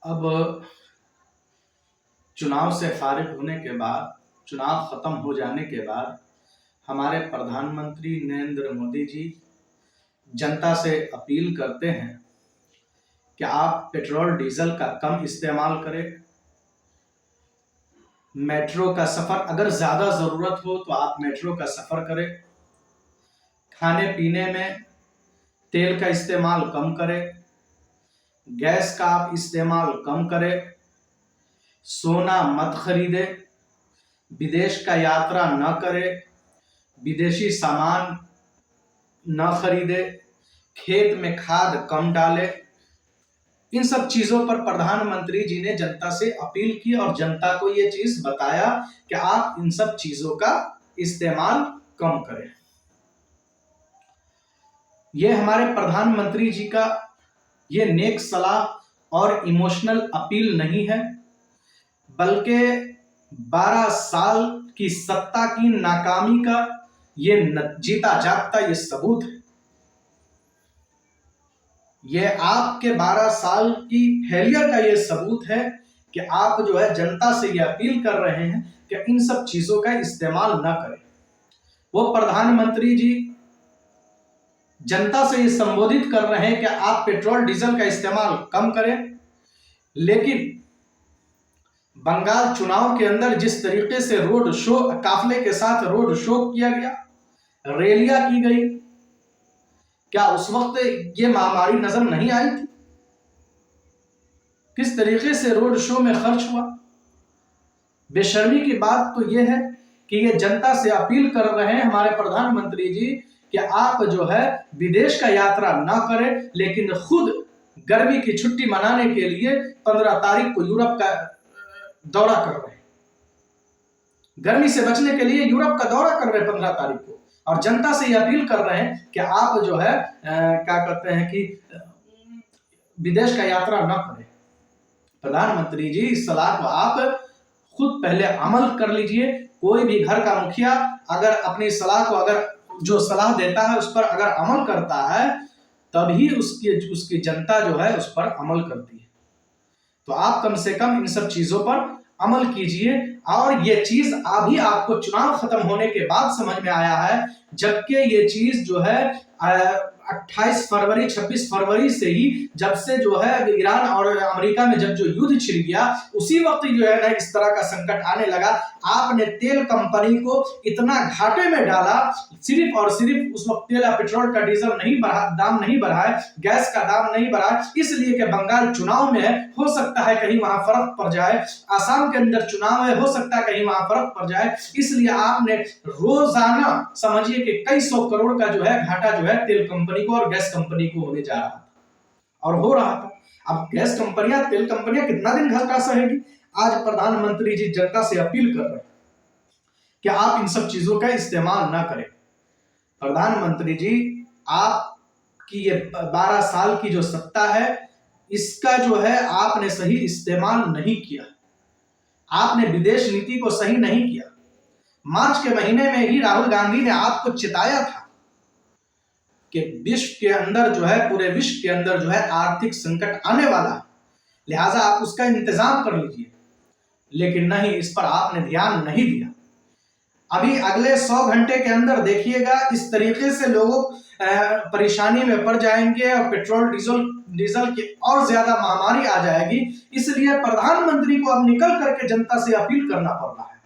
अब चुनाव से फारिग होने के बाद, चुनाव खत्म हो जाने के बाद हमारे प्रधानमंत्री नरेंद्र मोदी जी जनता से अपील करते हैं कि आप पेट्रोल डीजल का कम इस्तेमाल करें। मेट्रो का सफर अगर ज्यादा जरूरत हो तो आप मेट्रो का सफर करें। खाने पीने में तेल का इस्तेमाल कम करें, गैस का आप इस्तेमाल कम करें, सोना मत खरीदे, विदेश का यात्रा न करे, विदेशी सामान न खरीदे, खेत में खाद कम डाले। इन सब चीजों पर प्रधानमंत्री जी ने जनता से अपील की और जनता को ये चीज बताया कि आप इन सब चीजों का इस्तेमाल कम करें। ये हमारे प्रधानमंत्री जी का ये नेक सलाह और इमोशनल अपील नहीं है, बल्कि 12 साल की सत्ता की नाकामी का ये जीता जागता ये सबूत है। ये आपके 12 साल की फेलियर का ये सबूत है कि आप जो है जनता से ये अपील कर रहे हैं कि इन सब चीजों का इस्तेमाल न करें। वो प्रधानमंत्री जी जनता से ये संबोधित कर रहे हैं कि आप पेट्रोल डीजल का इस्तेमाल कम करें, लेकिन बंगाल चुनाव के अंदर जिस तरीके से रोड शो, काफले के साथ रोड शो किया गया, रैलियां की गई, क्या उस वक्त ये महामारी नजर नहीं आई थी? किस तरीके से रोड शो में खर्च हुआ। बेशर्मी की बात तो यह है कि ये जनता से अपील कर रहे हैं हमारे प्रधानमंत्री जी कि आप जो है विदेश का यात्रा ना करें, लेकिन खुद गर्मी की छुट्टी मनाने के लिए 15 तारीख को यूरोप का दौरा कर रहे हैं। गर्मी से बचने के लिए यूरोप का दौरा कर रहे हैं 15 तारीख को, और जनता से यह अपील कर रहे हैं कि आप जो है क्या कहते हैं कि विदेश का यात्रा न करें। प्रधानमंत्री जी इस सलाह को आप खुद पहले अमल कर लीजिए। कोई भी घर का मुखिया अगर अपनी सलाह को, अगर जो सलाह देता है उस पर अगर अमल करता है, तभी उसकी जनता जो है उस पर अमल करती है। तो आप कम से कम इन सब चीजों पर अमल कीजिए। और ये चीज अभी आपको चुनाव खत्म होने के बाद समझ में आया है, जबकि ये चीज जो है 28 फरवरी 26 फरवरी से ही, जब से जो है ईरान और अमेरिका में जब जो युद्ध छिड़ गया, उसी वक्त जो है ना इस तरह का संकट आने लगा। आपने तेल कंपनी को इतना घाटे में डाला, सिर्फ और सिर्फ उस वक्त तेल पेट्रोल का डीजल नहीं बढ़ा, दाम नहीं बढ़ाए, गैस का दाम नहीं बढ़ाए, इसलिए कि बंगाल चुनाव में है, हो सकता है कहीं वहां फर्क पड़ जाए, आसाम के अंदर चुनाव है, हो सकता है कहीं वहां फर्क पड़ जाए, इसलिए आपने रोजाना समझिए कि कई सौ करोड़ का जो है घाटा जो है तेल कंपनी को और गैस कंपनी को होने जा रहा था और हो रहा था। अब गैस कंपनियां, तेल कंपनियां कितना दिन घाटा सहेगी? आज प्रधानमंत्री जी जनता से अपील कर रहे हैं कि आप इन सब चीजों का इस्तेमाल ना करें। प्रधानमंत्री जी, आपकी ये 12 साल की जो सत्ता है, इसका जो है आपने सही इस्तेमाल नहीं किया। आपने विदेश नीति को सही नहीं किया। मार्च के महीने में ही राहुल गांधी ने आपको चिताया था कि विश्व के अंदर जो है, पूरे विश्व के अंदर जो है आर्थिक संकट आने वाला है, लिहाजा आप उसका इंतजाम कर लीजिए। लेकिन नहीं, इस पर आपने ध्यान नहीं दिया। अभी अगले 100 घंटे के अंदर देखिएगा, इस तरीके से लोग परेशानी में पड़ जाएंगे और पेट्रोल डीजल की और ज्यादा महामारी आ जाएगी। इसलिए प्रधानमंत्री को अब निकल करके जनता से अपील करना पड़ रहा है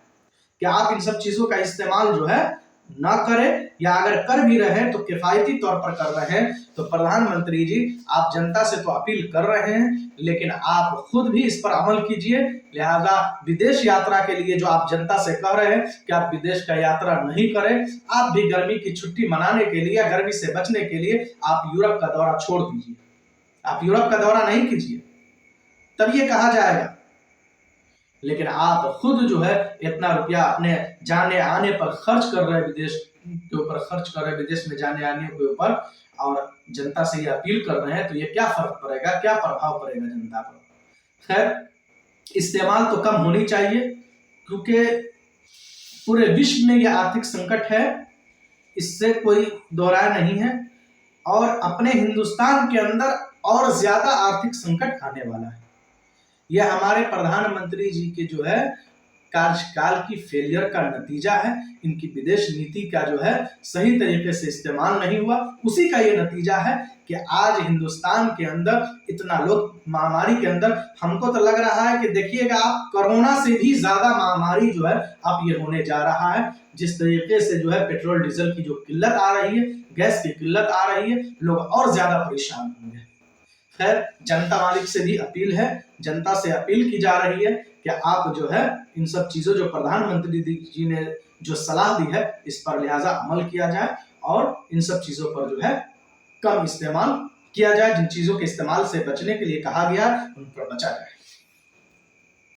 कि आप इन सब चीजों का इस्तेमाल जो है ना करें, या अगर कर भी रहे हैं तो किफायती तौर पर कर रहे हैं। तो प्रधानमंत्री जी, आप जनता से तो अपील कर रहे हैं, लेकिन आप खुद भी इस पर अमल कीजिए। लिहाजा विदेश यात्रा के लिए जो आप जनता से कह रहे हैं कि आप विदेश का यात्रा नहीं करें, आप भी गर्मी की छुट्टी मनाने के लिए, गर्मी से बचने के लिए आप यूरोप का दौरा छोड़ दीजिए। आप यूरोप का दौरा नहीं कीजिए, तब ये कहा जाएगा। लेकिन आप खुद जो है इतना रुपया अपने जाने आने पर खर्च कर रहे हैं, विदेश के ऊपर खर्च कर रहे हैं, विदेश में जाने आने के ऊपर, और जनता से ये अपील कर रहे हैं, तो ये क्या फर्क पड़ेगा, क्या प्रभाव पड़ेगा जनता पर? खैर, इस्तेमाल तो कम होनी चाहिए, क्योंकि पूरे विश्व में यह आर्थिक संकट है, इससे कोई दो राय नहीं है, और अपने हिंदुस्तान के अंदर और ज्यादा आर्थिक संकट आने वाला है। यह हमारे प्रधानमंत्री जी के जो है कार्यकाल की फेलियर का नतीजा है। इनकी विदेश नीति का जो है सही तरीके से इस्तेमाल नहीं हुआ, उसी का ये नतीजा है कि आज हिंदुस्तान के अंदर इतना लोग महामारी के अंदर, हमको तो लग रहा है कि देखिएगा आप, कोरोना से भी ज्यादा महामारी जो है अब ये होने जा रहा है। जिस तरीके से जो है पेट्रोल डीजल की जो किल्लत आ रही है, गैस की किल्लत आ रही है, लोग और ज्यादा परेशान होंगे। खैर, जनता मालिक से भी अपील है, जनता से अपील की जा रही है कि आप जो है इन सब चीजों, जो प्रधानमंत्री जी ने जो सलाह दी है, इस पर लिहाजा अमल किया जाए और इन सब चीजों पर जो है कम इस्तेमाल किया जाए। जिन चीजों के इस्तेमाल से बचने के लिए कहा गया उन पर बचा जाए।